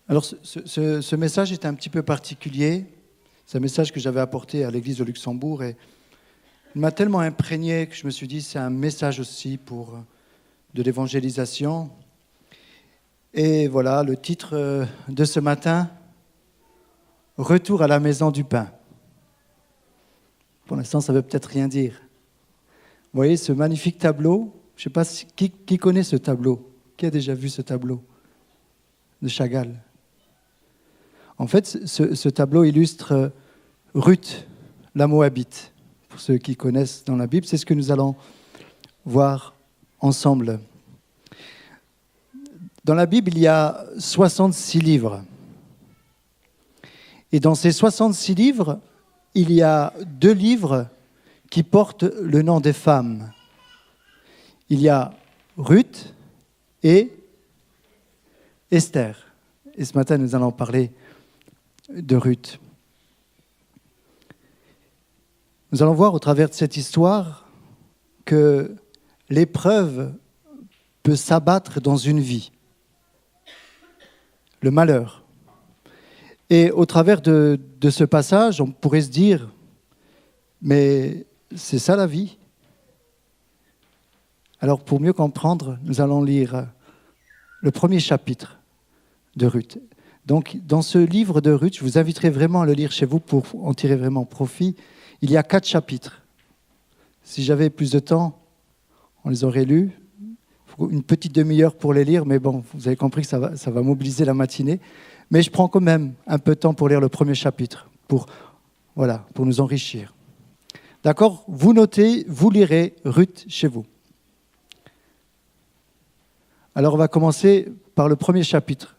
Alors, ce message est un petit peu particulier. C'est un message que j'avais apporté à l'église de Luxembourg et il m'a tellement imprégné que je me suis dit c'est un message aussi de l'évangélisation. Et voilà, le titre de ce matin, Retour à la maison du pain. Pour l'instant, ça ne veut peut-être rien dire. Vous voyez ce magnifique tableau, je ne sais pas qui connaît ce tableau. Qui a déjà vu ce tableau de Chagall? En fait, ce tableau illustre Ruth, la Moabite. Pour ceux qui connaissent dans la Bible, c'est ce que nous allons voir ensemble. Dans la Bible, il y a 66 livres. Et dans ces 66 livres, il y a 2 livres qui portent le nom des femmes. Il y a Ruth et Esther. Et ce matin, nous allons parler de Ruth. Nous allons voir au travers de cette histoire que l'épreuve peut s'abattre dans une vie, le malheur. Et au travers de ce passage, on pourrait se dire, mais c'est ça la vie. Alors pour mieux comprendre, nous allons lire le premier chapitre de Ruth. Donc, dans ce livre de Ruth, je vous inviterai vraiment à le lire chez vous pour en tirer vraiment profit. Il y a 4 chapitres. Si j'avais plus de temps, on les aurait lus. Il faut une petite demi-heure pour les lire, mais bon, vous avez compris que ça va mobiliser la matinée. Mais je prends quand même un peu de temps pour lire le premier chapitre, pour nous enrichir. D'accord? Vous notez, vous lirez Ruth chez vous. Alors, on va commencer par le premier chapitre.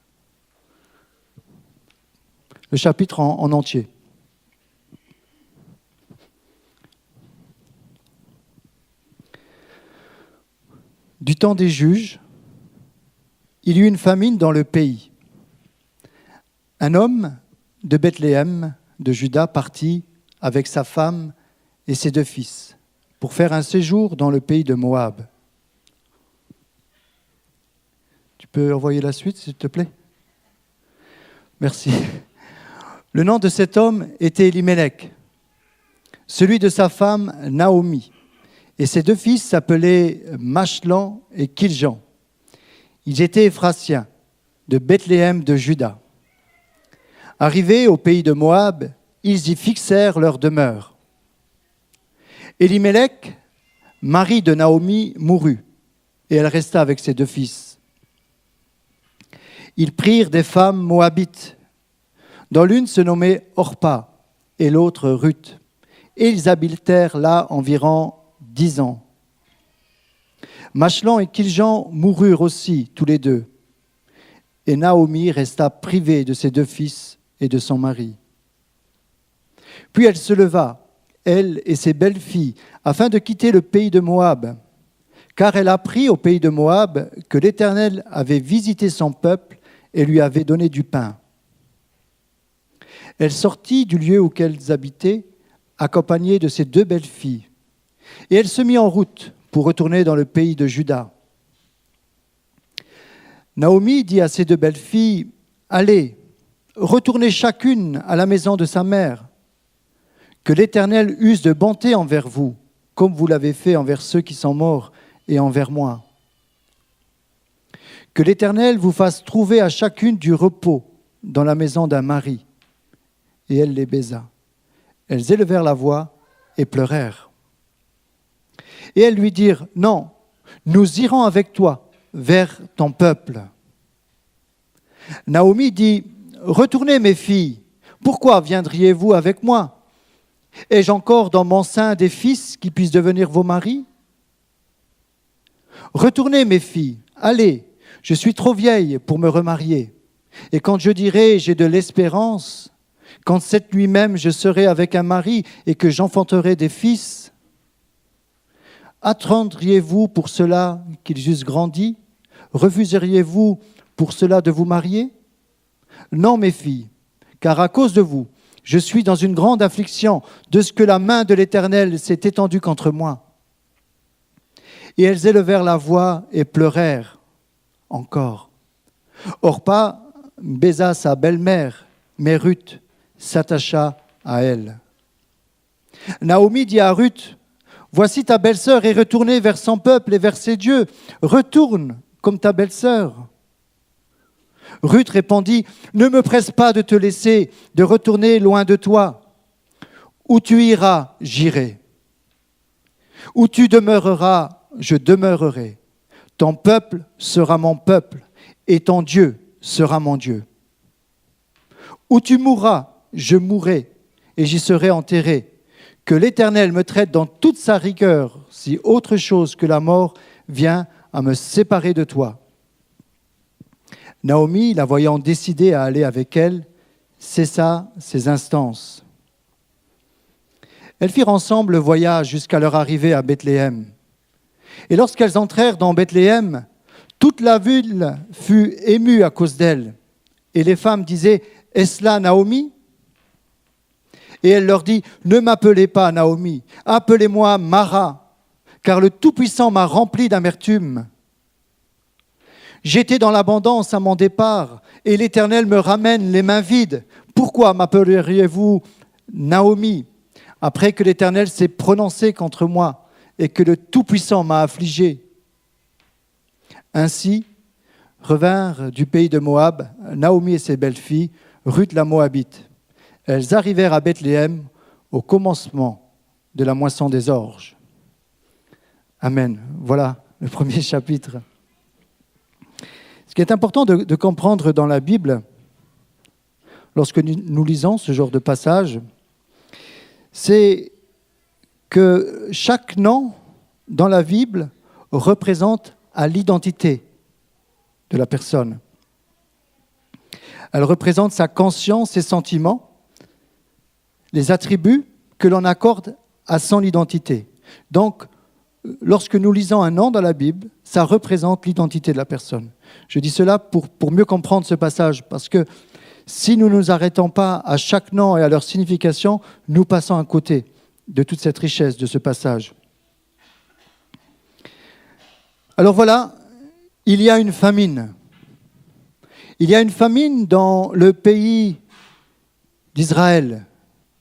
Le chapitre en entier. Du temps des juges, il y eut une famine dans le pays. Un homme de Bethléem, de Juda, partit avec sa femme et ses 2 fils pour faire un séjour dans le pays de Moab. Tu peux envoyer la suite, s'il te plaît? Merci. Le nom de cet homme était Elimelech, celui de sa femme Naomi, et ses 2 fils s'appelaient Machlon et Kiljan. Ils étaient Éphratiens, de Bethléem de Juda. Arrivés au pays de Moab, ils y fixèrent leur demeure. Elimelech, mari de Naomi, mourut, et elle resta avec ses 2 fils. Ils prirent des femmes moabites, dont l'une se nommait Orpa et l'autre Ruth, et ils habitèrent là environ 10 ans. Machlon et Kiljan moururent aussi, tous les 2, et Naomi resta privée de ses 2 fils et de son mari. Puis elle se leva, elle et ses belles-filles, afin de quitter le pays de Moab, car elle apprit au pays de Moab que l'Éternel avait visité son peuple et lui avait donné du pain. Elle sortit du lieu où elles habitaient, accompagnée de ses 2 belles-filles, et elle se mit en route pour retourner dans le pays de Juda. Naomi dit à ses 2 belles-filles, « Allez, retournez chacune à la maison de sa mère, que l'Éternel use de bonté envers vous, comme vous l'avez fait envers ceux qui sont morts et envers moi. Que l'Éternel vous fasse trouver à chacune du repos dans la maison d'un mari. » Et elle les baisa. Elles élevèrent la voix et pleurèrent. Et elles lui dirent, « Non, nous irons avec toi vers ton peuple. » Naomi dit, « Retournez mes filles, pourquoi viendriez-vous avec moi? Ai-je encore dans mon sein des fils qui puissent devenir vos maris? Retournez mes filles, allez, je suis trop vieille pour me remarier. Et quand je dirai, j'ai de l'espérance, quand cette nuit même je serai avec un mari et que j'enfanterai des fils, attendriez-vous pour cela qu'ils eussent grandi? Refuseriez-vous pour cela de vous marier? Non, mes filles, car à cause de vous, je suis dans une grande affliction de ce que la main de l'Éternel s'est étendue contre moi. Et elles élevèrent la voix et pleurèrent encore. Orpa baisa sa belle-mère, mais Ruth s'attacha à elle. Naomi dit à Ruth, « Voici ta belle-sœur est retournée vers son peuple et vers ses dieux. Retourne comme ta belle-sœur. » Ruth répondit, « Ne me presse pas de te laisser, de retourner loin de toi. Où tu iras, j'irai. Où tu demeureras, je demeurerai. Ton peuple sera mon peuple, et ton Dieu sera mon Dieu. Où tu mourras, je mourrai, et j'y serai enterré. Que l'Éternel me traite dans toute sa rigueur, si autre chose que la mort vient à me séparer de toi. » Naomi, la voyant décidée à aller avec elle, cessa ses instances. Elles firent ensemble le voyage jusqu'à leur arrivée à Bethléem. Et lorsqu'elles entrèrent dans Bethléem, toute la ville fut émue à cause d'elles. Et les femmes disaient, « Est-ce là Naomi ?» Et elle leur dit, « Ne m'appelez pas Naomi, appelez-moi Mara, car le Tout-Puissant m'a rempli d'amertume. J'étais dans l'abondance à mon départ, et l'Éternel me ramène les mains vides. Pourquoi m'appelleriez-vous Naomi, après que l'Éternel s'est prononcé contre moi et que le Tout-Puissant m'a affligé ?» Ainsi revinrent du pays de Moab Naomi et ses belles-filles, Ruth la Moabite. Elles arrivèrent à Bethléem au commencement de la moisson des orges. Amen. Voilà le premier chapitre. Ce qui est important de comprendre dans la Bible, lorsque nous lisons ce genre de passage, c'est que chaque nom dans la Bible représente à l'identité de la personne. Elle représente sa conscience, ses sentiments, les attributs que l'on accorde à son identité. Donc, lorsque nous lisons un nom dans la Bible, ça représente l'identité de la personne. Je dis cela pour mieux comprendre ce passage, parce que si nous ne nous arrêtons pas à chaque nom et à leur signification, nous passons à côté de toute cette richesse de ce passage. Alors voilà, il y a une famine. Il y a une famine dans le pays d'Israël,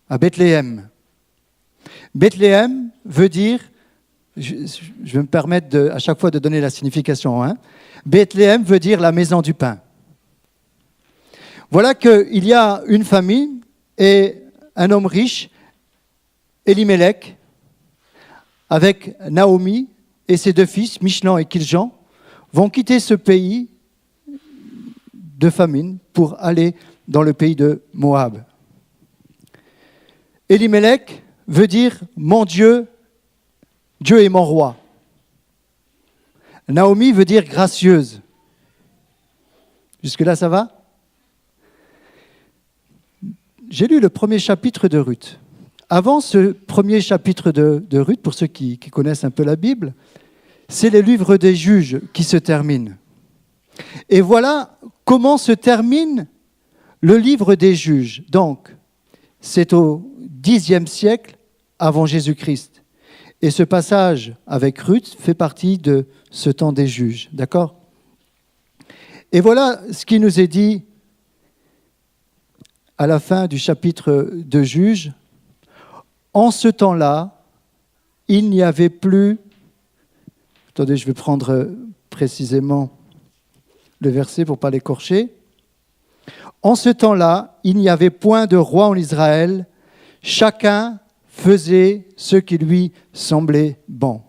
à Bethléem. Bethléem veut dire, je vais me permettre à chaque fois de donner la signification, Bethléem veut dire la maison du pain. Voilà qu'il y a une famine et un homme riche, Elimelech, avec Naomi et ses deux fils, Michlan et Kiljan, vont quitter ce pays de famine pour aller dans le pays de Moab. Elimelech veut dire « mon Dieu, Dieu est mon roi ». Naomi veut dire « gracieuse ». Jusque-là, ça va ? J'ai lu le premier chapitre de Ruth. Avant ce premier chapitre de Ruth, pour ceux qui connaissent un peu la Bible, c'est le livre des juges qui se termine. Et voilà comment se termine le livre des juges. Donc, c'est au Xe siècle avant Jésus-Christ. Et ce passage avec Ruth fait partie de ce temps des juges. D'accord ? Et voilà ce qui nous est dit à la fin du chapitre de Juges. En ce temps-là, il n'y avait plus... Attendez, je vais prendre précisément le verset pour ne pas l'écorcher. En ce temps-là, il n'y avait point de roi en Israël. Chacun faisait ce qui lui semblait bon.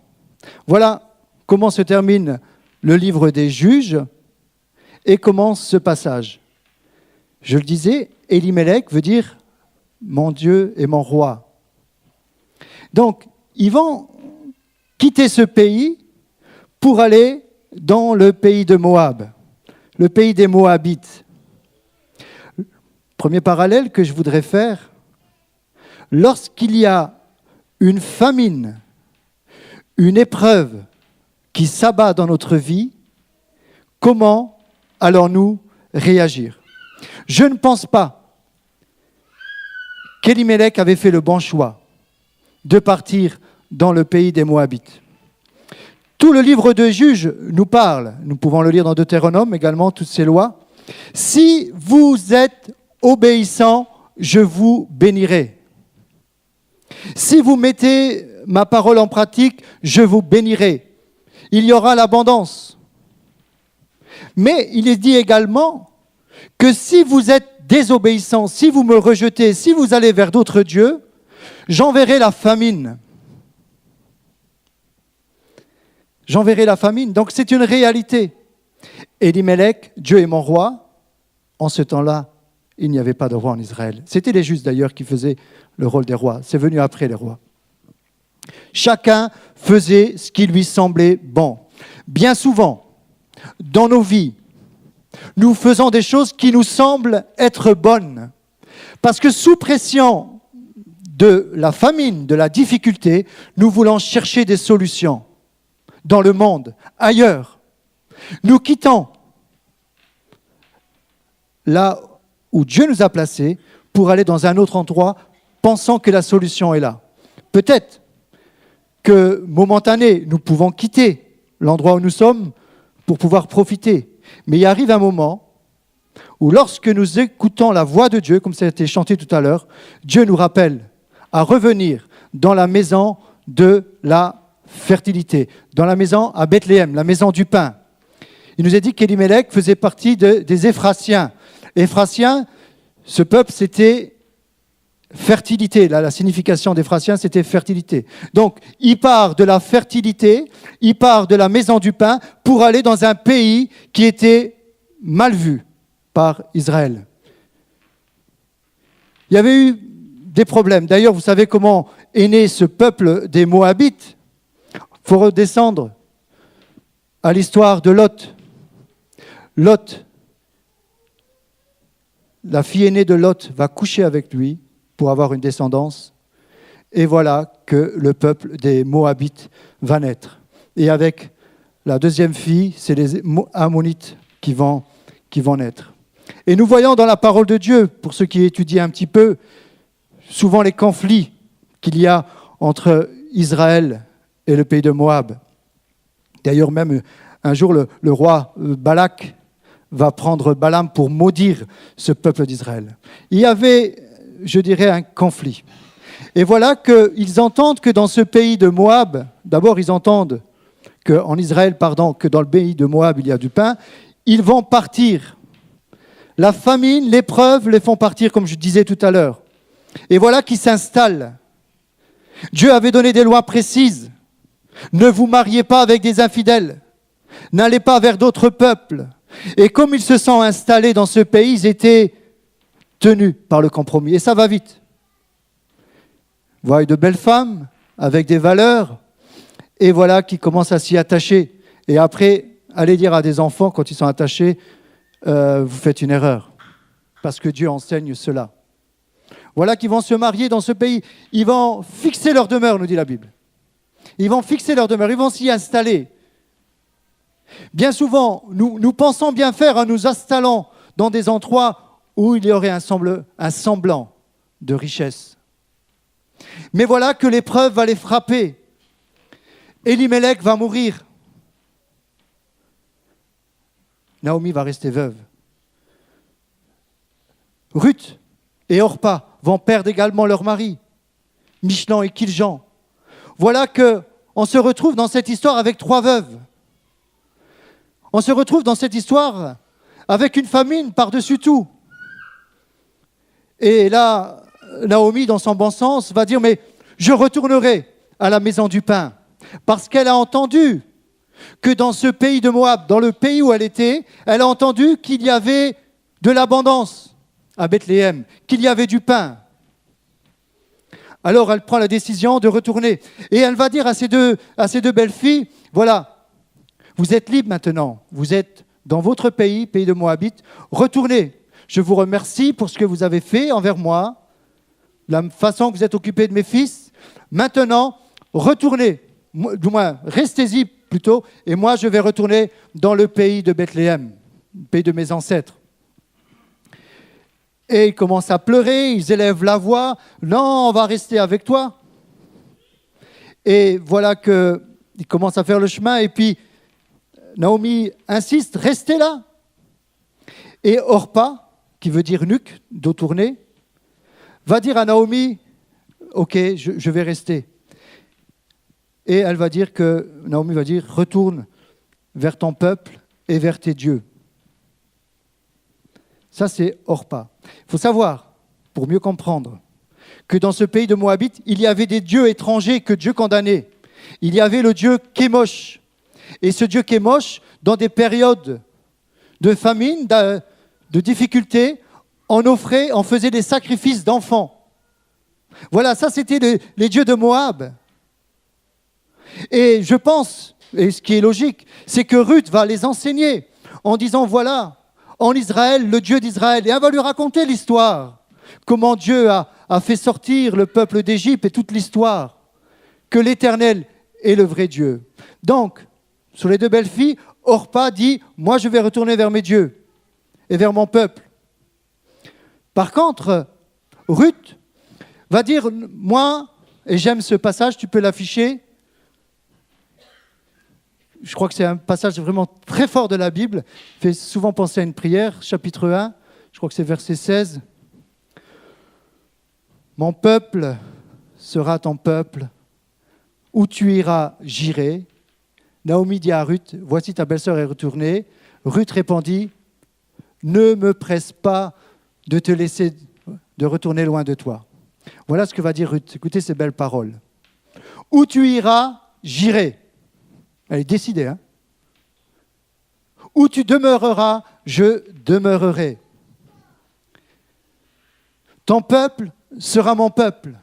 Voilà comment se termine le livre des juges et commence ce passage. Je le disais, Elimelech veut dire « mon Dieu et mon roi ». Donc, ils vont quitter ce pays pour aller dans le pays de Moab, le pays des Moabites. Premier parallèle que je voudrais faire, lorsqu'il y a une famine, une épreuve qui s'abat dans notre vie, comment allons-nous réagir ? Je ne pense pas qu'Elimelech avait fait le bon choix de partir dans le pays des Moabites. Tout le livre de Juges nous parle, nous pouvons le lire dans Deutéronome également, toutes ces lois, Si vous êtes obéissants, je vous bénirai. Si vous mettez ma parole en pratique, je vous bénirai. Il y aura l'abondance. Mais il est dit également que si vous êtes désobéissants, si vous me rejetez, si vous allez vers d'autres dieux, j'enverrai la famine. J'enverrai la famine. Donc c'est une réalité. Elimelech, Dieu est mon roi. En ce temps-là, il n'y avait pas de roi en Israël. C'était les justes d'ailleurs qui faisaient le rôle des rois. C'est venu après les rois. Chacun faisait ce qui lui semblait bon. Bien souvent, dans nos vies, nous faisons des choses qui nous semblent être bonnes. Parce que sous pression de la famine, de la difficulté, nous voulons chercher des solutions dans le monde, ailleurs. Nous quittons là où Dieu nous a placés pour aller dans un autre endroit, pensant que la solution est là. Peut-être que momentané, nous pouvons quitter l'endroit où nous sommes pour pouvoir profiter. Mais il arrive un moment où lorsque nous écoutons la voix de Dieu, comme ça a été chanté tout à l'heure, Dieu nous rappelle à revenir dans la maison de la fertilité, dans la maison à Bethléem, la maison du pain. Il nous est dit qu'Elimelech faisait partie des Éphratiens. Éphratiens, ce peuple, c'était fertilité. Là, la signification d'Éphratiens, c'était fertilité. Donc, il part de la fertilité, il part de la maison du pain pour aller dans un pays qui était mal vu par Israël. Il y avait eu des problèmes. D'ailleurs, vous savez comment est né ce peuple des Moabites. Il faut redescendre à l'histoire de Lot. Lot, la fille aînée de Lot va coucher avec lui pour avoir une descendance. Et voilà que le peuple des Moabites va naître. Et avec la deuxième fille, c'est les Ammonites qui vont naître. Et nous voyons dans la parole de Dieu, pour ceux qui étudient un petit peu, souvent les conflits qu'il y a entre Israël et le pays de Moab. D'ailleurs, même un jour, le roi Balak va prendre Balaam pour maudire ce peuple d'Israël. Il y avait, je dirais, un conflit. Et voilà qu'ils entendent que dans ce pays de Moab, d'abord ils entendent qu'en Israël, que dans le pays de Moab, il y a du pain, ils vont partir. La famine, l'épreuve les font partir, comme je disais tout à l'heure. Et voilà qu'ils s'installent. Dieu avait donné des lois précises. Ne vous mariez pas avec des infidèles. N'allez pas vers d'autres peuples. Et comme ils se sont installés dans ce pays, ils étaient tenus par le compromis. Et ça va vite. Vous voyez de belles femmes avec des valeurs, et voilà qu'ils commencent à s'y attacher. Et après, allez dire à des enfants, quand ils sont attachés, vous faites une erreur. Parce que Dieu enseigne cela. Voilà qu'ils vont se marier dans ce pays. Ils vont fixer leur demeure, nous dit la Bible. Ils vont fixer leur demeure, ils vont s'y installer. Bien souvent, nous pensons bien faire en nous installant dans des endroits où il y aurait un semblant de richesse. Mais voilà que l'épreuve va les frapper. Elimelech va mourir. Naomi va rester veuve. Ruth et Orpa vont perdre également leur mari. Michlan et Kiljan. Voilà qu'on se retrouve dans cette histoire avec 3 veuves. On se retrouve dans cette histoire avec une famine par-dessus tout. Et là, Naomi, dans son bon sens, va dire « Mais je retournerai à la maison du pain. » Parce qu'elle a entendu que dans ce pays de Moab, dans le pays où elle était, elle a entendu qu'il y avait de l'abondance à Bethléem, qu'il y avait du pain. Alors elle prend la décision de retourner. Et elle va dire à ces deux belles filles, voilà, vous êtes libres maintenant, vous êtes dans votre pays, pays de Moabite, retournez. Je vous remercie pour ce que vous avez fait envers moi, la façon que vous êtes occupés de mes fils. Maintenant, retournez, du moins restez-y plutôt, et moi je vais retourner dans le pays de Bethléem, le pays de mes ancêtres. Et ils commencent à pleurer, ils élèvent la voix. Non, on va rester avec toi. Et voilà qu'ils commencent à faire le chemin. Et puis, Naomi insiste, restez là. Et Orpa, qui veut dire nuque, dos tourné, va dire à Naomi, ok, je vais rester. Et Naomi va dire, retourne vers ton peuple et vers tes dieux. Ça, c'est Orpa. Il faut savoir, pour mieux comprendre, que dans ce pays de Moabite, il y avait des dieux étrangers que Dieu condamnait. Il y avait le dieu Kémosh. Et ce dieu Kémosh, dans des périodes de famine, de difficultés, on faisait des sacrifices d'enfants. Voilà, ça c'était les dieux de Moab. Et je pense, et ce qui est logique, c'est que Ruth va les enseigner en disant, voilà, en Israël, le Dieu d'Israël. Et elle va lui raconter l'histoire, comment Dieu a fait sortir le peuple d'Égypte et toute l'histoire, que l'Éternel est le vrai Dieu. Donc, sur les deux belles filles, Orpa dit, moi je vais retourner vers mes dieux et vers mon peuple. Par contre, Ruth va dire, moi, et j'aime ce passage, tu peux l'afficher, je crois que c'est un passage vraiment très fort de la Bible, fait souvent penser à une prière, chapitre 1, je crois que c'est verset 16. Mon peuple sera ton peuple, où tu iras, j'irai. Naomi dit à Ruth, voici ta belle-sœur est retournée. Ruth répondit, ne me presse pas de te laisser, de retourner loin de toi. Voilà ce que va dire Ruth. Écoutez ces belles paroles. Où tu iras, j'irai. Elle est décidée, hein. Où tu demeureras, je demeurerai. Ton peuple sera mon peuple.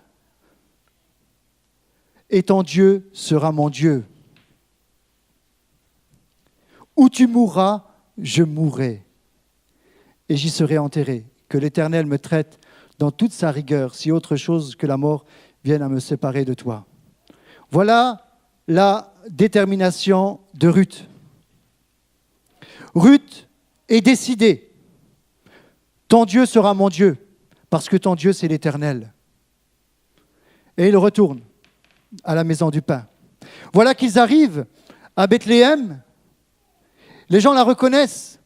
Et ton Dieu sera mon Dieu. Où tu mourras, je mourrai. Et j'y serai enterré. Que l'Éternel me traite dans toute sa rigueur, si autre chose que la mort vienne à me séparer de toi. Voilà la détermination de Ruth. Ruth est décidée. Ton Dieu sera mon Dieu, parce que ton Dieu, c'est l'Éternel. Et il retourne à la maison du pain. Voilà qu'ils arrivent à Bethléem. Les gens la reconnaissent.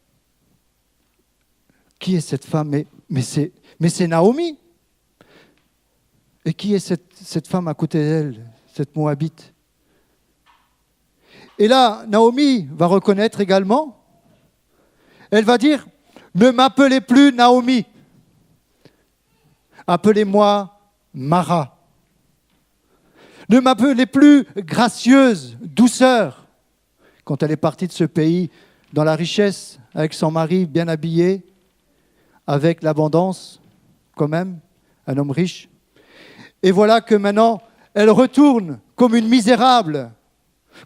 Qui est cette femme ? Mais c'est Naomi. Et qui est cette femme à côté d'elle, cette Moabite ? Et là, Naomi va reconnaître également. Elle va dire, ne m'appelez plus Naomi. Appelez-moi Mara. Ne m'appelez plus gracieuse, douceur. Quand elle est partie de ce pays, dans la richesse, avec son mari bien habillé, avec l'abondance, quand même, un homme riche. Et voilà que maintenant, elle retourne comme une misérable,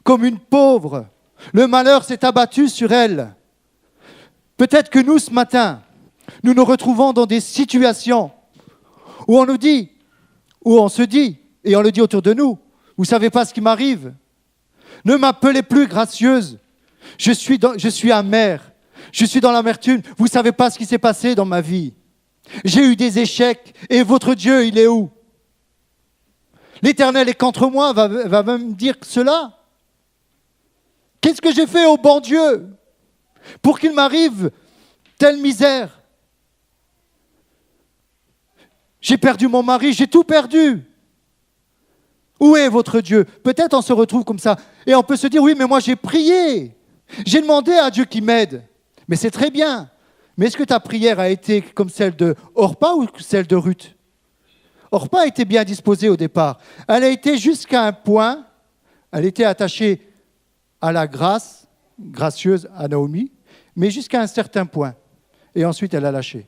comme une pauvre. Le malheur s'est abattu sur elle. Peut-être que nous, ce matin, nous nous retrouvons dans des situations où on nous dit, où on se dit, et on le dit autour de nous, vous ne savez pas ce qui m'arrive. Ne m'appelez plus gracieuse. Je suis amère. Je suis dans l'amertume. Vous ne savez pas ce qui s'est passé dans ma vie. J'ai eu des échecs. Et votre Dieu, il est où ? L'Éternel est contre moi, va même dire cela. Qu'est-ce que j'ai fait au bon Dieu pour qu'il m'arrive telle misère ? J'ai perdu mon mari, j'ai tout perdu. Où est votre Dieu ? Peut-être on se retrouve comme ça. Et on peut se dire, oui, mais moi j'ai prié. J'ai demandé à Dieu qu'il m'aide. Mais c'est très bien. Mais est-ce que ta prière a été comme celle de Orpa ou celle de Ruth ? Orpa était bien disposée au départ. Elle a été jusqu'à un point, elle était attachée à la grâce, gracieuse à Naomi, mais jusqu'à un certain point. Et ensuite, elle a lâché.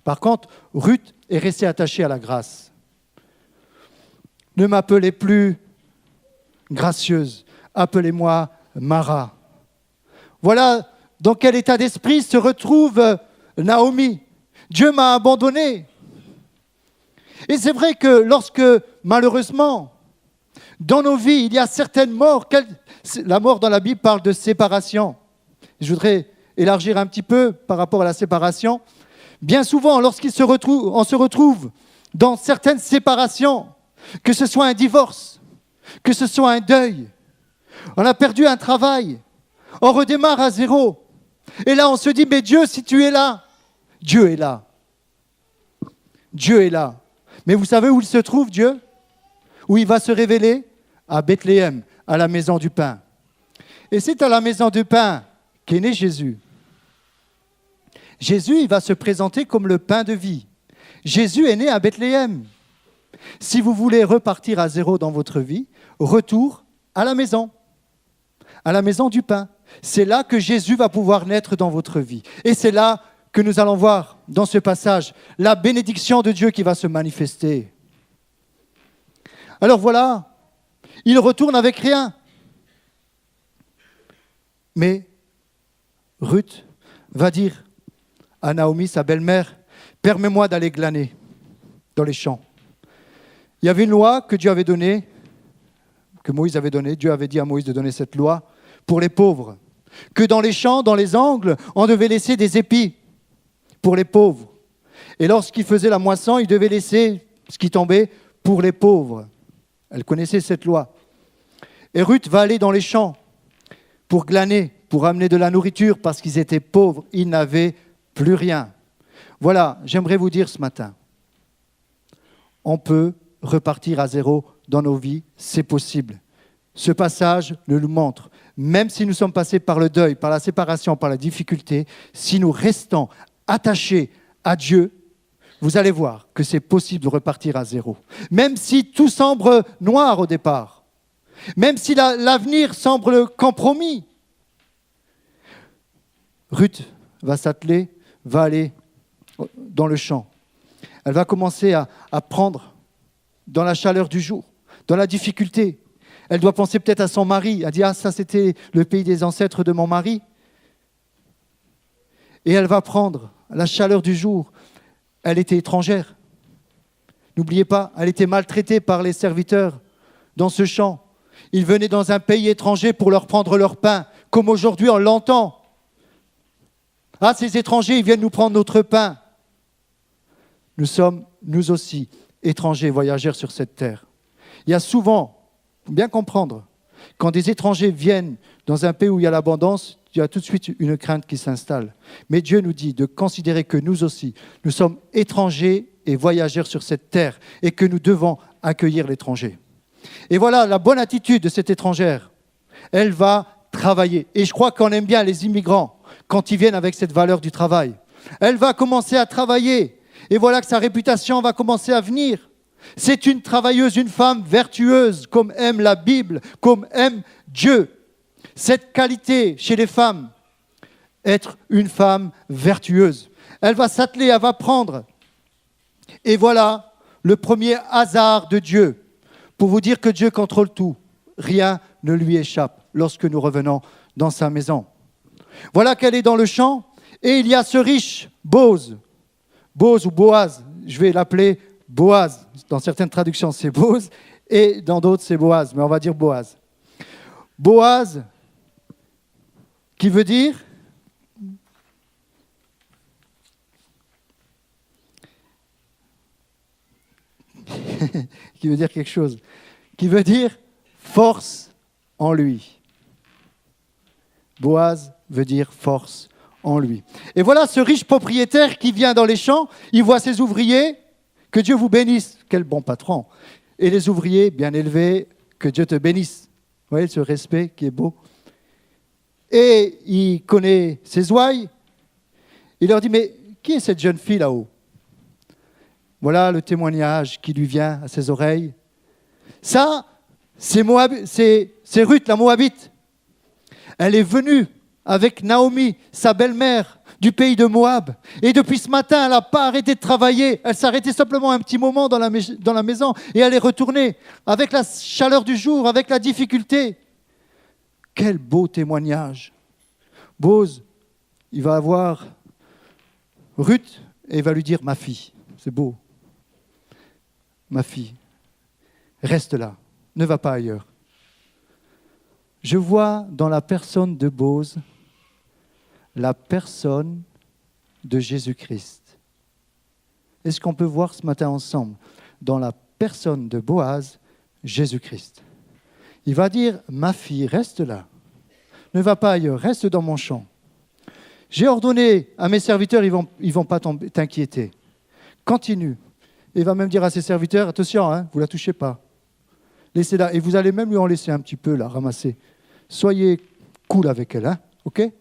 Par contre, Ruth est restée attachée à la grâce. Ne m'appelez plus gracieuse, appelez-moi Mara. Voilà dans quel état d'esprit se retrouve Naomi. Dieu m'a abandonné. Et c'est vrai que lorsque, malheureusement, dans nos vies, il y a certaines morts. La mort dans la Bible parle de séparation. Je voudrais élargir un petit peu par rapport à la séparation. Bien souvent, on se retrouve dans certaines séparations, que ce soit un divorce, que ce soit un deuil. On a perdu un travail, on redémarre à zéro. Et là, on se dit, mais Dieu, si tu es là, Dieu est là. Dieu est là. Mais vous savez où il se trouve, Dieu? Où il va se révéler? À Bethléem, à la maison du pain. Et c'est à la maison du pain qu'est né Jésus. Jésus, il va se présenter comme le pain de vie. Jésus est né à Bethléem. Si vous voulez repartir à zéro dans votre vie, retour à la maison du pain. C'est là que Jésus va pouvoir naître dans votre vie. Et c'est là que nous allons voir dans ce passage la bénédiction de Dieu qui va se manifester. Alors voilà, il retourne avec rien. Mais Ruth va dire à Naomi, sa belle-mère, « Permets-moi d'aller glaner dans les champs. » Il y avait une loi que Dieu avait donnée, que Moïse avait donnée. Dieu avait dit à Moïse de donner cette loi pour les pauvres. Que dans les champs, dans les angles, on devait laisser des épis pour les pauvres. Et lorsqu'il faisait la moisson, il devait laisser ce qui tombait pour les pauvres. Elle connaissait cette loi. Et Ruth va aller dans les champs pour glaner, pour amener de la nourriture, parce qu'ils étaient pauvres, ils n'avaient plus rien. Voilà, j'aimerais vous dire ce matin, on peut repartir à zéro dans nos vies, c'est possible. Ce passage nous montre, même si nous sommes passés par le deuil, par la séparation, par la difficulté, si nous restons attachés à Dieu, vous allez voir que c'est possible de repartir à zéro. Même si tout semble noir au départ, même si l'avenir semble compromis, Ruth va s'atteler, va aller dans le champ. Elle va commencer à prendre dans la chaleur du jour, dans la difficulté. Elle doit penser peut-être à son mari. Elle dit, ah, ça c'était le pays des ancêtres de mon mari. Et elle va prendre la chaleur du jour. Elle était étrangère. N'oubliez pas, elle était maltraitée par les serviteurs dans ce champ. Ils venaient dans un pays étranger pour leur prendre leur pain, comme aujourd'hui on l'entend. Ah, ces étrangers, ils viennent nous prendre notre pain. Nous sommes, nous aussi, étrangers, voyageurs sur cette terre. Il y a souvent, il faut bien comprendre, quand des étrangers viennent dans un pays où il y a l'abondance, il y a tout de suite une crainte qui s'installe. Mais Dieu nous dit de considérer que nous aussi, nous sommes étrangers et voyageurs sur cette terre et que nous devons accueillir l'étranger. Et voilà la bonne attitude de cette étrangère. Elle va travailler. Et je crois qu'on aime bien les immigrants quand ils viennent avec cette valeur du travail. Elle va commencer à travailler. Et voilà que sa réputation va commencer à venir. C'est une travailleuse, une femme vertueuse, comme aime la Bible, comme aime Dieu. Cette qualité chez les femmes, être une femme vertueuse. Elle va s'atteler, elle va prendre. Et voilà le premier hasard de Dieu, pour vous dire que Dieu contrôle tout. Rien ne lui échappe lorsque nous revenons dans sa maison. Voilà qu'elle est dans le champ, et il y a ce riche Boz ou Boaz, je vais l'appeler Boaz. Dans certaines traductions, c'est Boz, et dans d'autres, c'est Boaz, mais on va dire Boaz. Boaz, qui veut dire qui veut dire quelque chose, qui veut dire force en lui. Boaz veut dire force en lui. Et voilà ce riche propriétaire qui vient dans les champs, il voit ses ouvriers, que Dieu vous bénisse, quel bon patron. Et les ouvriers bien élevés, que Dieu te bénisse. Vous voyez ce respect qui est beau. Et il connaît ses ouailles, il leur dit, mais qui est cette jeune fille là-haut? Voilà le témoignage qui lui vient à ses oreilles. Ça, c'est Ruth, la Moabite. Elle est venue avec Naomi, sa belle-mère, du pays de Moab. Et depuis ce matin, elle n'a pas arrêté de travailler. Elle s'arrêtait simplement un petit moment dans la maison et elle est retournée avec la chaleur du jour, avec la difficulté. Quel beau témoignage. Boz, il va avoir Ruth et il va lui dire, ma fille, c'est beau. Ma fille, reste là, ne va pas ailleurs. Je vois dans la personne de Boz la personne de Jésus-Christ. Est-ce qu'on peut voir ce matin ensemble, dans la personne de Boaz, Jésus-Christ? Il va dire, ma fille, reste là, ne va pas ailleurs, reste dans mon champ. J'ai ordonné à mes serviteurs, ils vont pas t'inquiéter. Continue. Et il va même dire à ses serviteurs, attention, hein, vous ne la touchez pas. Laissez-la. Et vous allez même lui en laisser un petit peu, la ramasser. Soyez cool avec elle, hein, ok?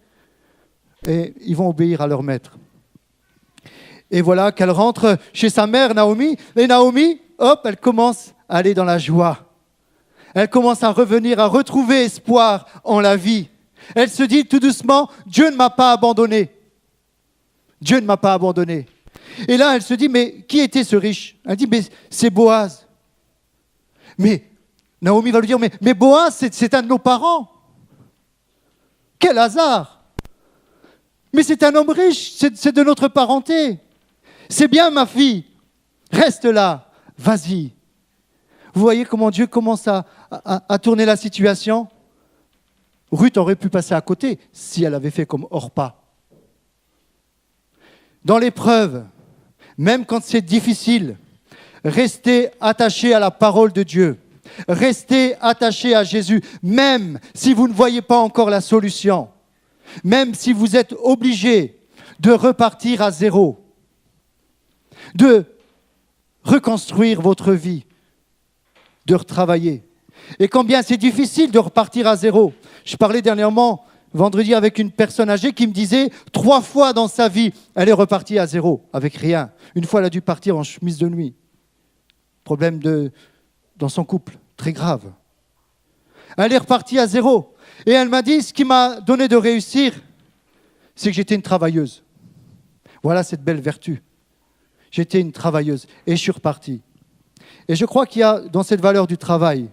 Et ils vont obéir à leur maître. Et voilà qu'elle rentre chez sa mère, Naomi. Et Naomi, hop, elle commence à aller dans la joie. Elle commence à revenir, à retrouver espoir en la vie. Elle se dit tout doucement, Dieu ne m'a pas abandonné. Dieu ne m'a pas abandonné. Et là, elle se dit, mais qui était ce riche? Elle dit, mais c'est Boaz. Mais Naomi va lui dire, mais Boaz, c'est un de nos parents. Quel hasard! Mais c'est un homme riche, c'est de notre parenté. C'est bien, ma fille. Reste là, vas-y. Vous voyez comment Dieu commence à tourner la situation? Ruth aurait pu passer à côté si elle avait fait comme Orpa. Dans l'épreuve, même quand c'est difficile, restez attachés à la parole de Dieu. Restez attachés à Jésus, même si vous ne voyez pas encore la solution. Même si vous êtes obligés de repartir à zéro, de reconstruire votre vie, de retravailler. Et combien c'est difficile de repartir à zéro. Je parlais dernièrement, vendredi, avec une personne âgée qui me disait 3 fois dans sa vie, elle est repartie à zéro, avec rien. Une fois, elle a dû partir en chemise de nuit. Problème dans son couple, très grave. Elle est repartie à zéro. Et elle m'a dit, ce qui m'a donné de réussir, c'est que j'étais une travailleuse. Voilà cette belle vertu. J'étais une travailleuse et je suis reparti. Et je crois qu'il y a dans cette valeur du travail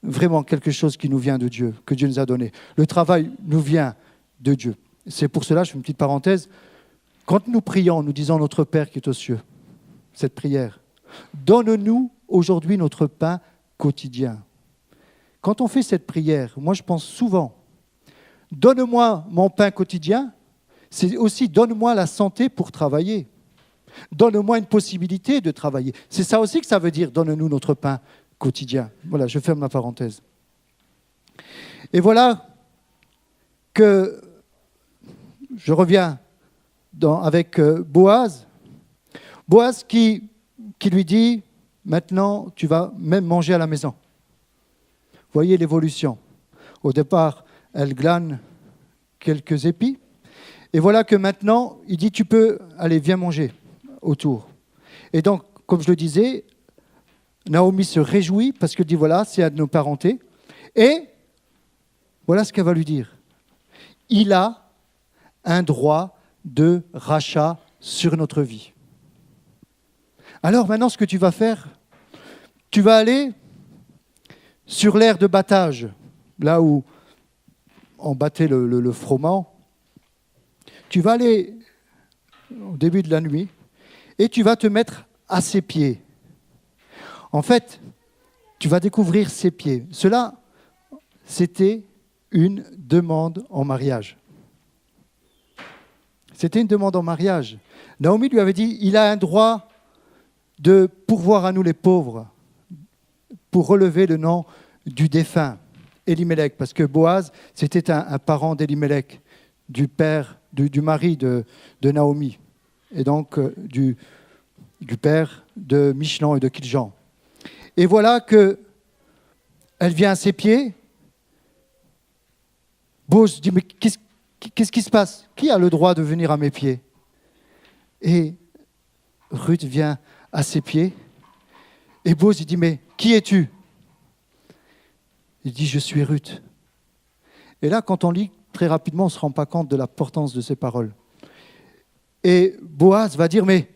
vraiment quelque chose qui nous vient de Dieu, que Dieu nous a donné. Le travail nous vient de Dieu. C'est pour cela, je fais une petite parenthèse, quand nous prions, nous disons notre Père qui est aux cieux, cette prière, donne-nous aujourd'hui notre pain quotidien. Quand on fait cette prière, moi je pense souvent, donne-moi mon pain quotidien, c'est aussi donne-moi la santé pour travailler. Donne-moi une possibilité de travailler. C'est ça aussi que ça veut dire, donne-nous notre pain quotidien. Voilà, je ferme ma parenthèse. Et voilà que je reviens avec Boaz. Boaz qui lui dit, maintenant tu vas même manger à la maison. Vous voyez l'évolution. Au départ, elle glane quelques épis. Et voilà que maintenant, il dit, tu peux, allez, viens manger autour. Et donc, comme je le disais, Naomi se réjouit parce qu'elle dit, voilà, c'est à nos parentés. Et voilà ce qu'elle va lui dire. Il a un droit de rachat sur notre vie. Alors maintenant, ce que tu vas faire, tu vas aller sur l'aire de battage, là où on battait le froment. Tu vas aller au début de la nuit et tu vas te mettre à ses pieds. En fait, tu vas découvrir ses pieds. Cela, c'était une demande en mariage. C'était une demande en mariage. Naomi lui avait dit, il a un droit de pourvoir à nous les pauvres pour relever le nom du défunt, Elimelech, parce que Boaz, c'était un parent d'Elimelech, du père, du mari de Naomi, et donc du père de Michelon et de Kiljan. Et voilà qu'elle vient à ses pieds. Boaz dit, mais qu'est-ce qui se passe? Qui a le droit de venir à mes pieds? Et Ruth vient à ses pieds. Et Boaz dit, mais qui es-tu? Il dit, je suis Ruth. Et là, quand on lit très rapidement, on ne se rend pas compte de l'importance de ces paroles. Et Boaz va dire, mais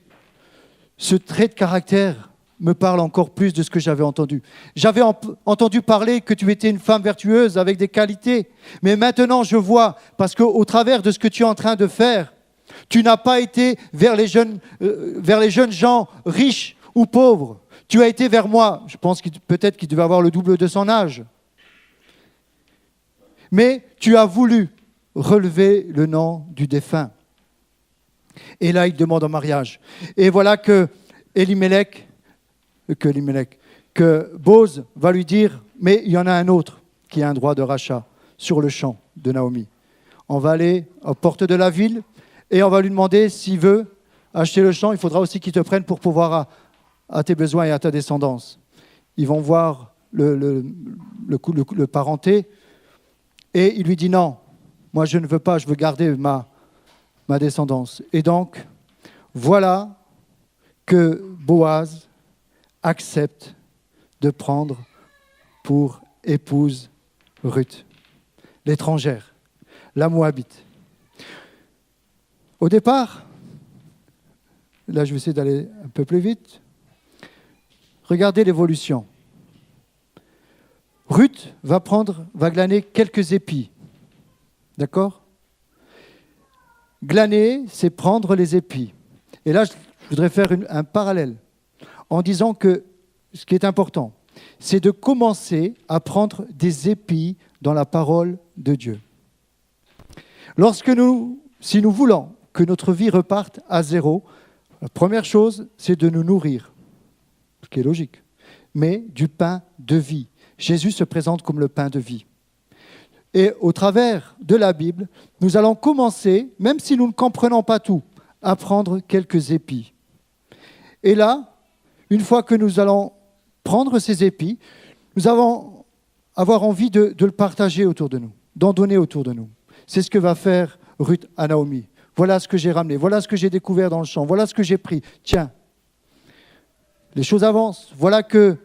ce trait de caractère me parle encore plus de ce que j'avais entendu. J'avais entendu parler que tu étais une femme vertueuse avec des qualités, mais maintenant je vois, parce qu'au travers de ce que tu es en train de faire, tu n'as pas été vers les jeunes gens riches ou pauvres. Tu as été vers moi. Je pense peut-être qu'il devait avoir le double de son âge. Mais tu as voulu relever le nom du défunt. Et là, il demande en mariage. Et voilà que Boaz va lui dire, mais il y en a un autre qui a un droit de rachat sur le champ de Naomi. On va aller aux portes de la ville Et on va lui demander s'il veut acheter le champ, il faudra aussi qu'il te prenne pour pouvoir à tes besoins et à ta descendance. Ils vont voir le parenté et il lui dit non, moi je ne veux pas, je veux garder ma descendance. Et donc, voilà que Boaz accepte de prendre pour épouse Ruth, l'étrangère, la Moabite. Au départ, là je vais essayer d'aller un peu plus vite, regardez l'évolution. Ruth va glaner quelques épis, d'accord ? Glaner, c'est prendre les épis. Et là, je voudrais faire un parallèle en disant que ce qui est important, c'est de commencer à prendre des épis dans la parole de Dieu. Si nous voulons que notre vie reparte à zéro, la première chose, c'est de nous nourrir, ce qui est logique, mais du pain de vie. Jésus se présente comme le pain de vie. Et au travers de la Bible, nous allons commencer, même si nous ne comprenons pas tout, à prendre quelques épis. Et là, une fois que nous allons prendre ces épis, nous allons avoir envie de le partager autour de nous, d'en donner autour de nous. C'est ce que va faire Ruth à Naomi. Voilà ce que j'ai ramené, voilà ce que j'ai découvert dans le champ, voilà ce que j'ai pris. Tiens, les choses avancent. Voilà qu'elle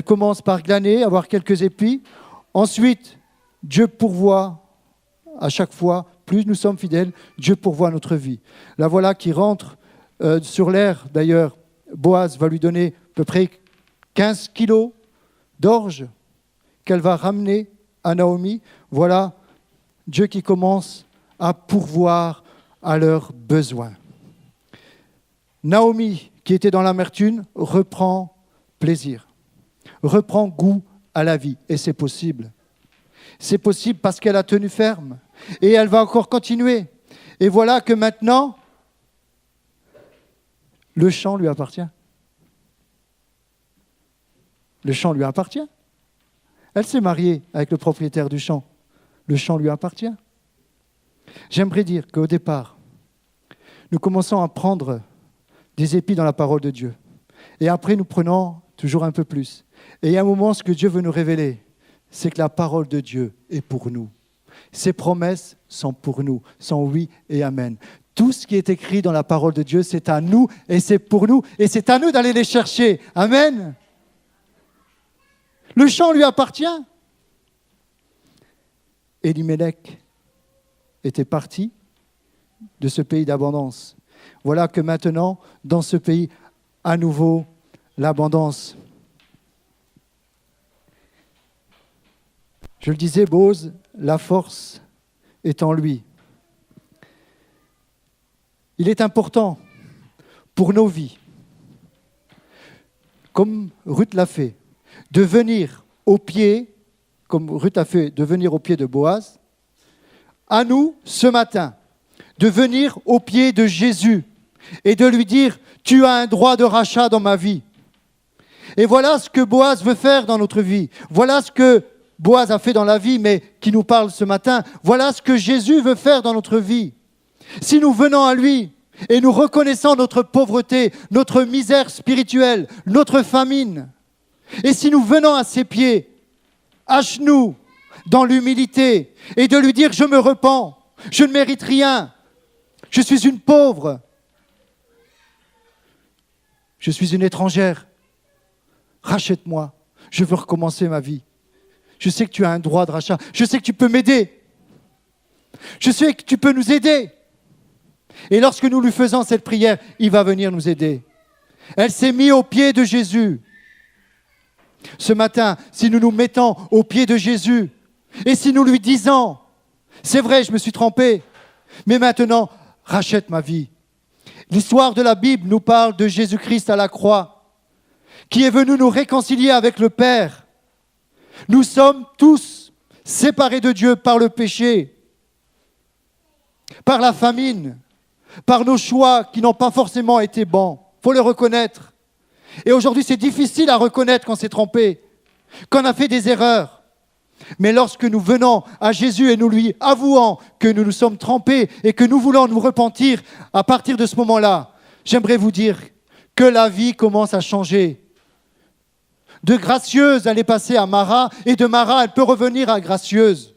commence par glaner, avoir quelques épis. Ensuite, Dieu pourvoit à chaque fois, plus nous sommes fidèles, Dieu pourvoit notre vie. La voilà qui rentre sur l'air, d'ailleurs, Boaz va lui donner à peu près 15 kilos d'orge qu'elle va ramener à Naomi. Voilà Dieu qui commence à pourvoir à leurs besoins. Naomi, qui était dans l'amertume, reprend plaisir, reprend goût à la vie. Et c'est possible. C'est possible parce qu'elle a tenu ferme. Et elle va encore continuer. Et voilà que maintenant, le champ lui appartient. Le champ lui appartient. Elle s'est mariée avec le propriétaire du champ. Le champ lui appartient. J'aimerais dire qu'au départ, nous commençons à prendre des épis dans la parole de Dieu. Et après, nous prenons toujours un peu plus. Et il y a un moment, ce que Dieu veut nous révéler, c'est que la parole de Dieu est pour nous. Ses promesses sont pour nous, sont oui et amen. Tout ce qui est écrit dans la parole de Dieu, c'est à nous et c'est pour nous. Et c'est à nous d'aller les chercher. Amen. Le champ lui appartient. Elimelech était parti de ce pays d'abondance. Voilà que maintenant, dans ce pays, à nouveau, l'abondance. Je le disais, Boaz, la force est en lui. Il est important pour nos vies, comme Ruth l'a fait, de venir au pied, comme Ruth a fait, de venir au pied de Boaz, à nous, ce matin, de venir au pied de Jésus et de lui dire « Tu as un droit de rachat dans ma vie ». Et voilà ce que Boaz veut faire dans notre vie. Voilà ce que Boaz a fait dans la vie, mais qui nous parle ce matin. Voilà ce que Jésus veut faire dans notre vie. Si nous venons à lui et nous reconnaissons notre pauvreté, notre misère spirituelle, notre famine, et si nous venons à ses pieds, à genoux, dans l'humilité, et de lui dire « Je me repens, je ne mérite rien, je suis une pauvre, je suis une étrangère, rachète-moi, je veux recommencer ma vie. Je sais que tu as un droit de rachat, je sais que tu peux m'aider, je sais que tu peux nous aider. » Et lorsque nous lui faisons cette prière, il va venir nous aider. Elle s'est mise aux pieds de Jésus. Ce matin, si nous nous mettons aux pieds de Jésus, et si nous lui disons, c'est vrai, je me suis trompé, mais maintenant, rachète ma vie. L'histoire de la Bible nous parle de Jésus-Christ à la croix, qui est venu nous réconcilier avec le Père. Nous sommes tous séparés de Dieu par le péché, par la famine, par nos choix qui n'ont pas forcément été bons. Il faut le reconnaître. Et aujourd'hui, c'est difficile à reconnaître qu'on s'est trompé, qu'on a fait des erreurs. Mais lorsque nous venons à Jésus et nous lui avouons que nous nous sommes trompés et que nous voulons nous repentir, à partir de ce moment-là, j'aimerais vous dire que la vie commence à changer. De gracieuse, elle est passée à Mara, et de Mara, elle peut revenir à gracieuse.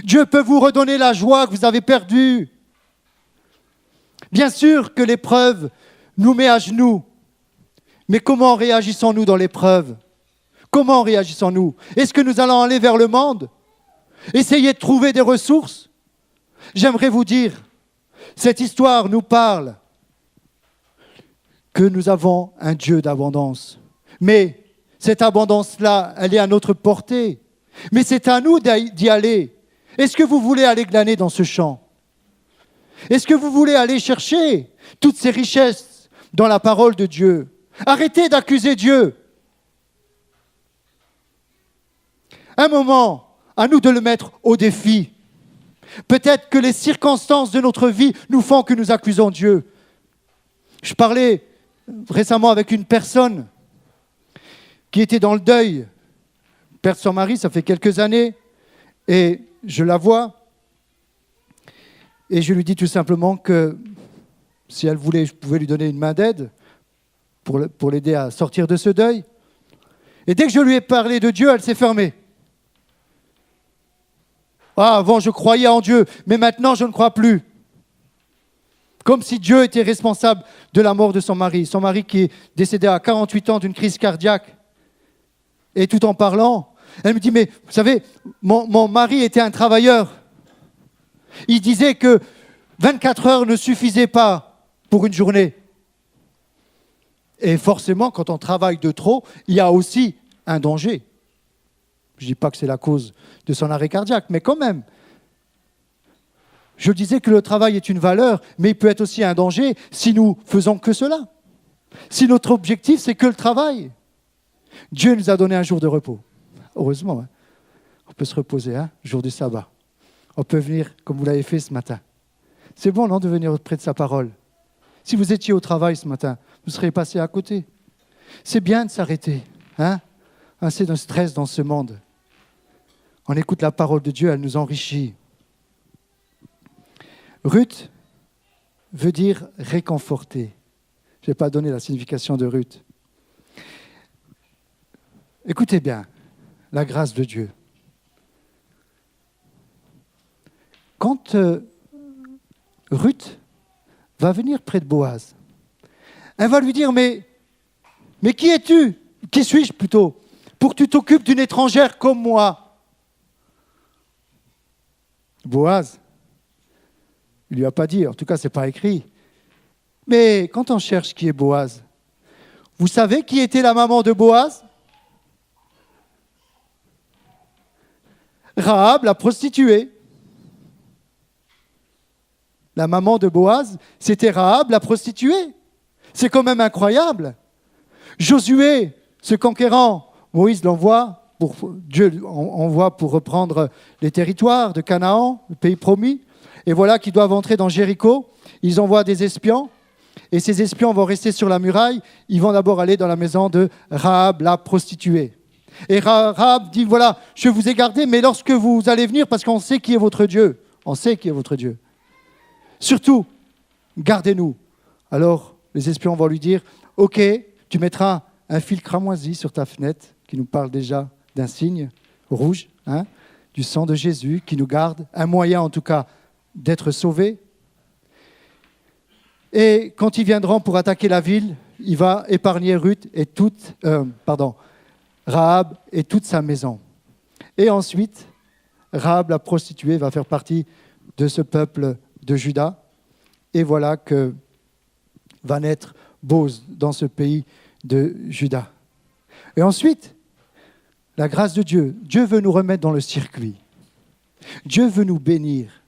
Dieu peut vous redonner la joie que vous avez perdue. Bien sûr que l'épreuve nous met à genoux, mais comment réagissons-nous dans l'épreuve ? Comment réagissons-nous ? Est-ce que nous allons aller vers le monde ? Essayer de trouver des ressources ? J'aimerais vous dire, cette histoire nous parle que nous avons un Dieu d'abondance. Mais cette abondance-là, elle est à notre portée. Mais c'est à nous d'y aller. Est-ce que vous voulez aller glaner dans ce champ ? Est-ce que vous voulez aller chercher toutes ces richesses dans la parole de Dieu ? Arrêtez d'accuser Dieu. Un moment, à nous de le mettre au défi. Peut-être que les circonstances de notre vie nous font que nous accusons Dieu. Je parlais récemment avec une personne qui était dans le deuil. Perdre son mari, ça fait quelques années, et je la vois. Et je lui dis tout simplement que si elle voulait, je pouvais lui donner une main d'aide pour l'aider à sortir de ce deuil. Et dès que je lui ai parlé de Dieu, elle s'est fermée. Ah, avant, je croyais en Dieu, mais maintenant, je ne crois plus. Comme si Dieu était responsable de la mort de son mari. Son mari qui est décédé à 48 ans d'une crise cardiaque. Et tout en parlant, elle me dit, mais vous savez, mon mari était un travailleur. Il disait que 24 heures ne suffisaient pas pour une journée. Et forcément, quand on travaille de trop, il y a aussi un danger. Je ne dis pas que c'est la cause de son arrêt cardiaque, mais quand même. Je disais que le travail est une valeur, mais il peut être aussi un danger si nous faisons que cela. Si notre objectif, c'est que le travail. Dieu nous a donné un jour de repos. Heureusement, hein. On peut se reposer, hein, jour du sabbat. On peut venir comme vous l'avez fait ce matin. C'est bon, non, de venir auprès de sa parole. Si vous étiez au travail ce matin, vous seriez passé à côté. C'est bien de s'arrêter. Hein, assez de stress dans ce monde. On écoute la parole de Dieu, elle nous enrichit. Ruth veut dire réconforter. Je n'ai pas donné la signification de Ruth. Écoutez bien, la grâce de Dieu. Quand Ruth va venir près de Boaz, elle va lui dire, mais qui es-tu ? Qui suis-je plutôt ? Pour que tu t'occupes d'une étrangère comme moi. Boaz, il ne lui a pas dit, en tout cas ce n'est pas écrit. Mais quand on cherche qui est Boaz, vous savez qui était la maman de Boaz ? Rahab, la prostituée. La maman de Boaz, c'était Rahab, la prostituée. C'est quand même incroyable. Josué, ce conquérant, Moïse l'envoie, Dieu envoie pour reprendre les territoires de Canaan, le pays promis. Et voilà qu'ils doivent entrer dans Jéricho. Ils envoient des espions. Et ces espions vont rester sur la muraille. Ils vont d'abord aller dans la maison de Rahab, la prostituée. Et Rahab dit, voilà, je vous ai gardé, mais lorsque vous allez venir, parce qu'on sait qui est votre Dieu. On sait qui est votre Dieu. Surtout, gardez-nous. Alors, les espions vont lui dire, ok, tu mettras un fil cramoisi sur ta fenêtre, qui nous parle déjà d'un signe rouge, hein, du sang de Jésus, qui nous garde, un moyen en tout cas d'être sauvés. Et quand ils viendront pour attaquer la ville, il va épargner Rahab et toute sa maison. Et ensuite, Rahab, la prostituée, va faire partie de ce peuple de Juda. Et voilà que va naître Boz dans ce pays de Juda. Et ensuite, la grâce de Dieu. Dieu veut nous remettre dans le circuit. Dieu veut nous bénir.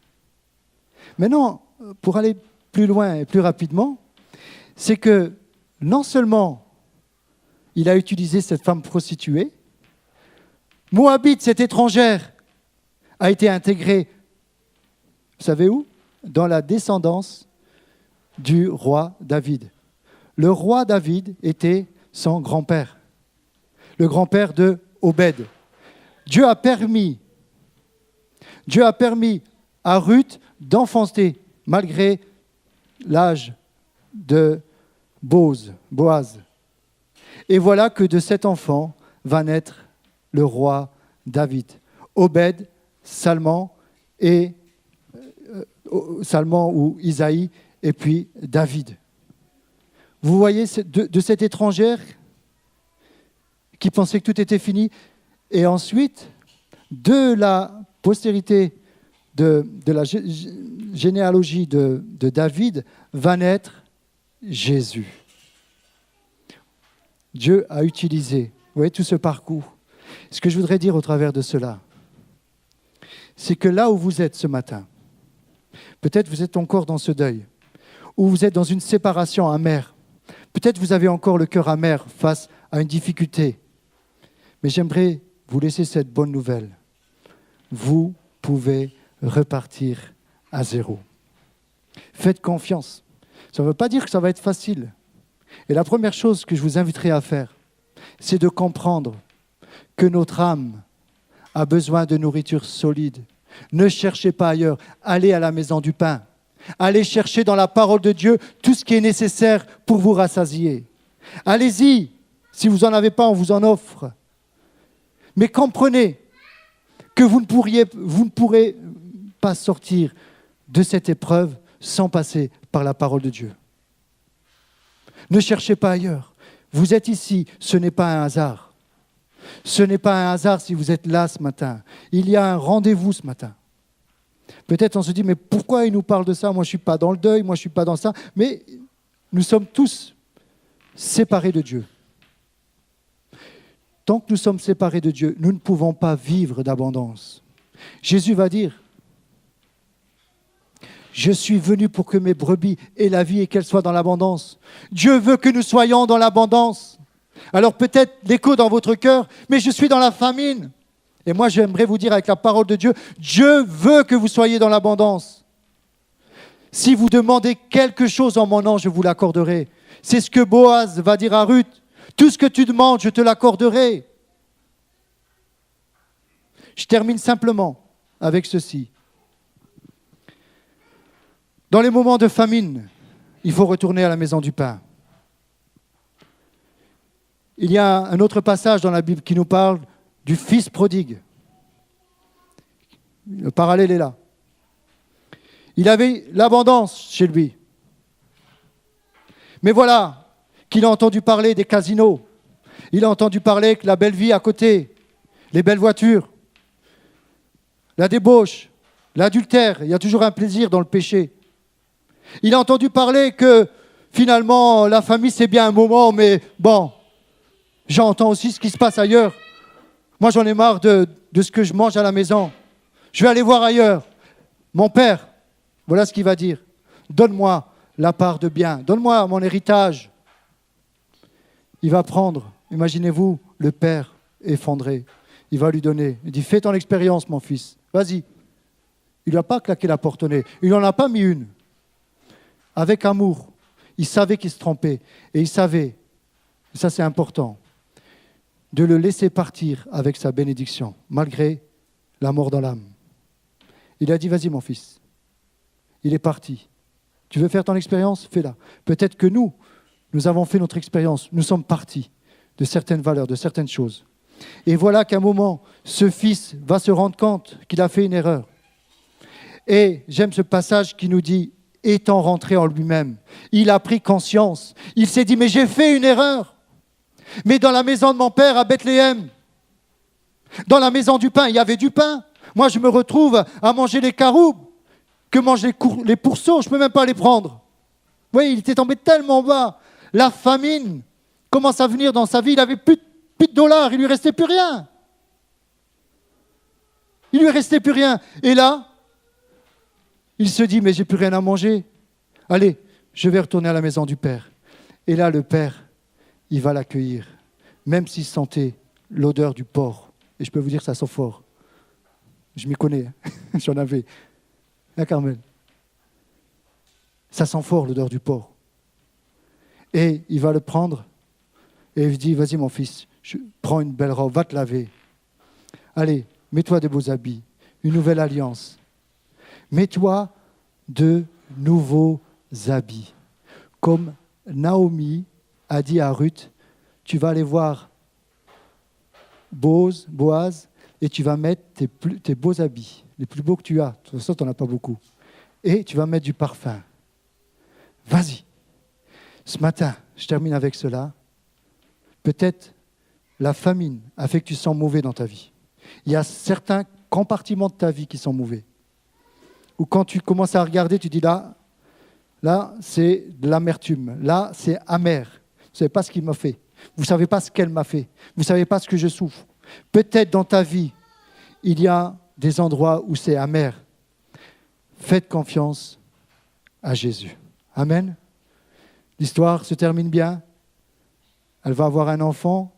Maintenant, pour aller plus loin et plus rapidement, c'est que non seulement il a utilisé cette femme prostituée, Moabite, cette étrangère, a été intégrée, vous savez où ? Dans la descendance du roi David. Le roi David était son grand-père, le grand-père de Obed. Dieu a permis à Ruth d'enfanter, malgré l'âge de Boaz. Et voilà que de cet enfant va naître le roi David. Obed, Salmon ou Isaïe, et puis David. Vous voyez de cette étrangère qui pensait que tout était fini, et ensuite, de la postérité de la généalogie de David, va naître Jésus. Dieu a utilisé, vous voyez, tout ce parcours. Ce que je voudrais dire au travers de cela, c'est que là où vous êtes ce matin, peut-être vous êtes encore dans ce deuil, ou vous êtes dans une séparation amère, peut-être vous avez encore le cœur amer face à une difficulté, mais j'aimerais vous laisser cette bonne nouvelle. Vous pouvez repartir à zéro. Faites confiance. Ça ne veut pas dire que ça va être facile. Et la première chose que je vous inviterai à faire, c'est de comprendre que notre âme a besoin de nourriture solide. Ne cherchez pas ailleurs. Allez à la maison du pain. Allez chercher dans la parole de Dieu tout ce qui est nécessaire pour vous rassasier. Allez-y. Si vous n'en avez pas, on vous en offre. Mais comprenez que vous ne pourrez pas sortir de cette épreuve sans passer par la parole de Dieu. Ne cherchez pas ailleurs. Vous êtes ici, ce n'est pas un hasard. Ce n'est pas un hasard si vous êtes là ce matin. Il y a un rendez-vous ce matin. Peut-être on se dit, mais pourquoi il nous parle de ça? Moi, je ne suis pas dans le deuil, moi, je ne suis pas dans ça. Mais nous sommes tous séparés de Dieu. Tant que nous sommes séparés de Dieu, nous ne pouvons pas vivre d'abondance. Jésus va dire, je suis venu pour que mes brebis aient la vie et qu'elles soient dans l'abondance. Dieu veut que nous soyons dans l'abondance. Alors peut-être l'écho dans votre cœur, mais je suis dans la famine. Et moi, j'aimerais vous dire avec la parole de Dieu, Dieu veut que vous soyez dans l'abondance. Si vous demandez quelque chose en mon nom, je vous l'accorderai. C'est ce que Boaz va dire à Ruth. Tout ce que tu demandes, je te l'accorderai. Je termine simplement avec ceci. Dans les moments de famine, il faut retourner à la maison du pain. Il y a un autre passage dans la Bible qui nous parle du fils prodigue. Le parallèle est là. Il avait l'abondance chez lui. Mais voilà qu'il a entendu parler des casinos. Il a entendu parler de la belle vie à côté, les belles voitures, la débauche, l'adultère. Il y a toujours un plaisir dans le péché. Il a entendu parler que finalement la famille c'est bien un moment, mais bon, j'entends aussi ce qui se passe ailleurs. Moi j'en ai marre de ce que je mange à la maison. Je vais aller voir ailleurs. Mon père, voilà ce qu'il va dire. Donne-moi la part de bien. Donne-moi mon héritage. Il va prendre, imaginez-vous, le père effondré. Il va lui donner. Il dit, fais ton expérience, mon fils. Vas-y. Il ne lui a pas claqué la porte au nez. Il n'en a pas mis une. Avec amour. Il savait qu'il se trompait. Et il savait, et ça c'est important, de le laisser partir avec sa bénédiction, malgré la mort dans l'âme. Il a dit, vas-y mon fils. Il est parti. Tu veux faire ton expérience? Fais-la. Peut-être que nous avons fait notre expérience. Nous sommes partis de certaines valeurs, de certaines choses. Et voilà qu'à un moment, ce fils va se rendre compte qu'il a fait une erreur. Et j'aime ce passage qui nous dit, étant rentré en lui-même, il a pris conscience. Il s'est dit, mais j'ai fait une erreur. Mais dans la maison de mon père à Bethléem, dans la maison du pain, il y avait du pain. Moi, je me retrouve à manger les caroubes que mangent les pourceaux. Je ne peux même pas les prendre. Oui, il était tombé tellement bas. La famine commence à venir dans sa vie. Il n'avait plus de dollars. Il ne lui restait plus rien. Il ne lui restait plus rien. Et là, il se dit, mais j'ai plus rien à manger. Allez, je vais retourner à la maison du Père. Et là, le Père, il va l'accueillir. Même s'il sentait l'odeur du porc. Et je peux vous dire, ça sent fort. Je m'y connais. J'en avais. Hein, Carmel? Ça sent fort l'odeur du porc. Et il va le prendre et il dit, vas-y mon fils, prends une belle robe, va te laver. Allez, mets-toi de beaux habits, une nouvelle alliance. Mets-toi de nouveaux habits. Comme Naomi a dit à Ruth, tu vas aller voir Boaz, et tu vas mettre tes beaux habits, les plus beaux que tu as. De toute façon, tu n'en as pas beaucoup. Et tu vas mettre du parfum. Vas-y. Ce matin, je termine avec cela. Peut-être la famine a fait que tu sens mauvais dans ta vie. Il y a certains compartiments de ta vie qui sont mauvais. Ou quand tu commences à regarder, tu dis là c'est de l'amertume. Là, c'est amer. Vous ne savez pas ce qu'il m'a fait. Vous ne savez pas ce qu'elle m'a fait. Vous ne savez pas ce que je souffre. Peut-être dans ta vie, il y a des endroits où c'est amer. Faites confiance à Jésus. Amen. L'histoire se termine bien. Elle va avoir un enfant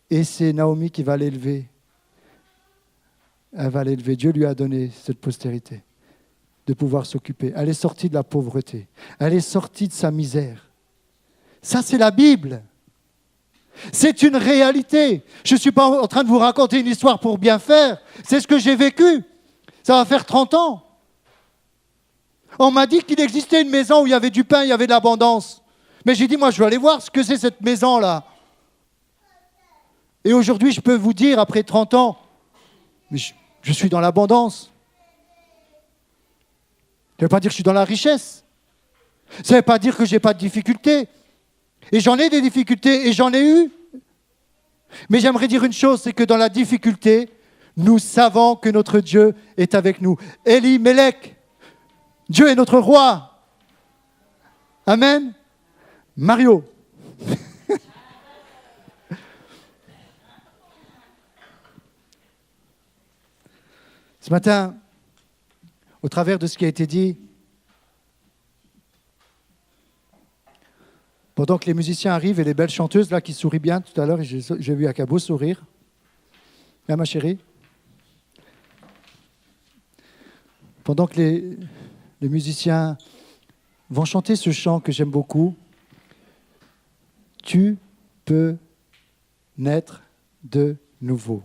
et c'est Naomi qui va l'élever. Elle va l'élever. Dieu lui a donné cette postérité de pouvoir s'occuper. Elle est sortie de la pauvreté. Elle est sortie de sa misère. Ça, c'est la Bible. C'est une réalité. Je ne suis pas en train de vous raconter une histoire pour bien faire. C'est ce que j'ai vécu. Ça va faire 30 ans. On m'a dit qu'il existait une maison où il y avait du pain, il y avait de l'abondance. Mais j'ai dit, moi, je veux aller voir ce que c'est cette maison-là. Et aujourd'hui, je peux vous dire, après 30 ans, mais je suis dans l'abondance. Ça ne veut pas dire que je suis dans la richesse. Ça ne veut pas dire que je n'ai pas de difficultés. Et j'en ai des difficultés, et j'en ai eu. Mais j'aimerais dire une chose, c'est que dans la difficulté, nous savons que notre Dieu est avec nous. Eli Melech, Dieu est notre roi. Amen. Mario. Ce matin, au travers de ce qui a été dit, pendant que les musiciens arrivent et les belles chanteuses là qui sourient bien tout à l'heure, j'ai vu Akabo sourire. Hein, ma chérie? Pendant que les musiciens vont chanter ce chant que j'aime beaucoup, tu peux naître de nouveau.